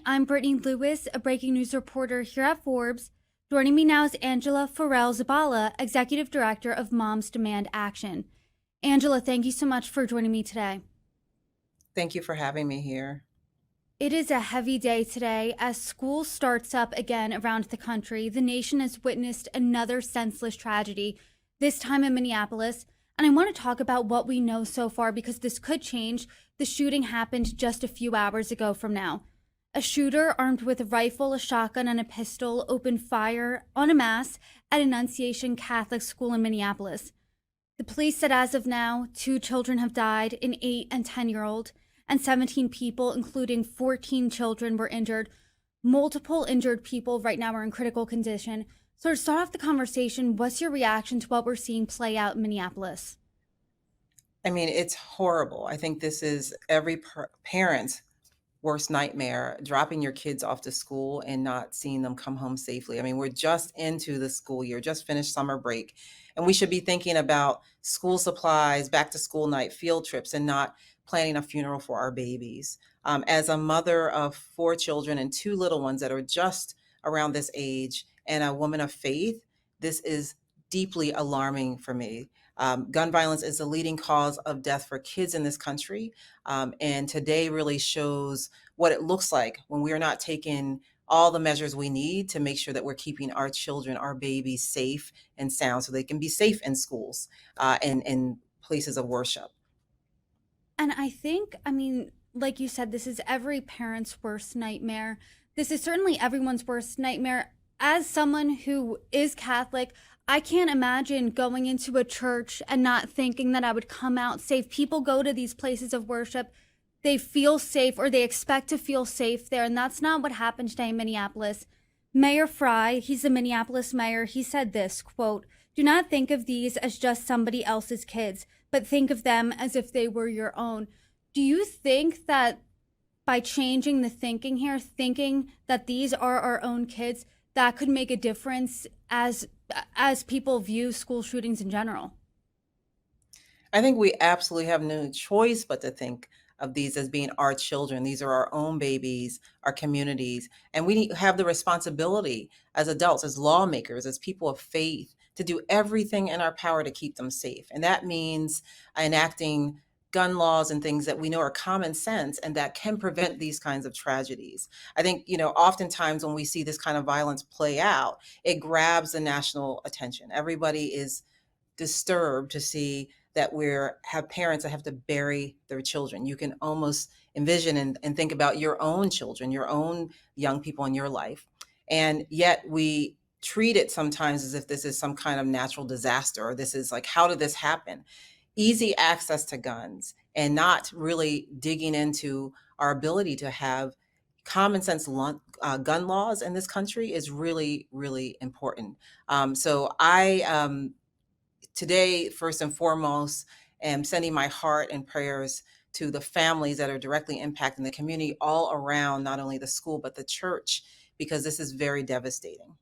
I'm Brittany Lewis, a breaking news reporter here at Forbes. Joining me now is Angela Ferrell-Zabala, Executive Director of Moms Demand Action. Angela, thank you so much for joining me today. Thank you for having me here. It is a heavy day today. As school starts up again around the country, the nation has witnessed another senseless tragedy, this time in Minneapolis. And I want to talk about what we know so far because this could change. The shooting happened just a few hours ago from now. A shooter armed with a rifle, a shotgun, and a pistol opened fire en masse at Annunciation Catholic School in Minneapolis. The police said as of now, 2 children have died, an 8 and 10-year-old, and 17 people, including 14 children, were injured. Multiple injured people right now are in critical condition. So to start off the conversation, what's your reaction to what we're seeing play out in Minneapolis? I mean, it's horrible. I think this is every parent's worst nightmare, dropping your kids off to school and not seeing them come home safely. I mean, we're just into the school year, just finished summer break, and we should be thinking about school supplies, back to school night, field trips, and not planning a funeral for our babies. As a mother of 4 children and 2 little ones that are just around this age and a woman of faith, this is deeply alarming for me. Gun violence is the leading cause of death for kids in this country. And today really shows what it looks like when we are not taking all the measures we need to make sure that we're keeping our children, our babies safe and sound so they can be safe in schools and in places of worship. And like you said, this is every parent's worst nightmare. This is certainly everyone's worst nightmare. As someone who is Catholic, I can't imagine going into a church and not thinking that I would come out safe. People go to these places of worship, they feel safe or they expect to feel safe there. And that's not what happened today in Minneapolis. Mayor Fry, he's the Minneapolis mayor, he said this, quote, "Do not think of these as just somebody else's kids, but think of them as if they were your own." Do you think that by changing the thinking here, thinking that these are our own kids, that could make a difference as people view school shootings in general? I think we absolutely have no choice but to think of these as being our children. These are our own babies, our communities, and we have the responsibility as adults, as lawmakers, as people of faith to do everything in our power to keep them safe. And that means enacting gun laws and things that we know are common sense and that can prevent these kinds of tragedies. I think, oftentimes when we see this kind of violence play out, it grabs the national attention. Everybody is disturbed to see that have parents that have to bury their children. You can almost envision and think about your own children, your own young people in your life. And yet we treat it sometimes as if this is some kind of natural disaster, or this is like, how did this happen? Easy access to guns and not really digging into our ability to have common sense gun laws in this country is really, really important. So I today, first and foremost, am sending my heart and prayers to the families that are directly impacting the community all around, not only the school, but the church, because this is very devastating.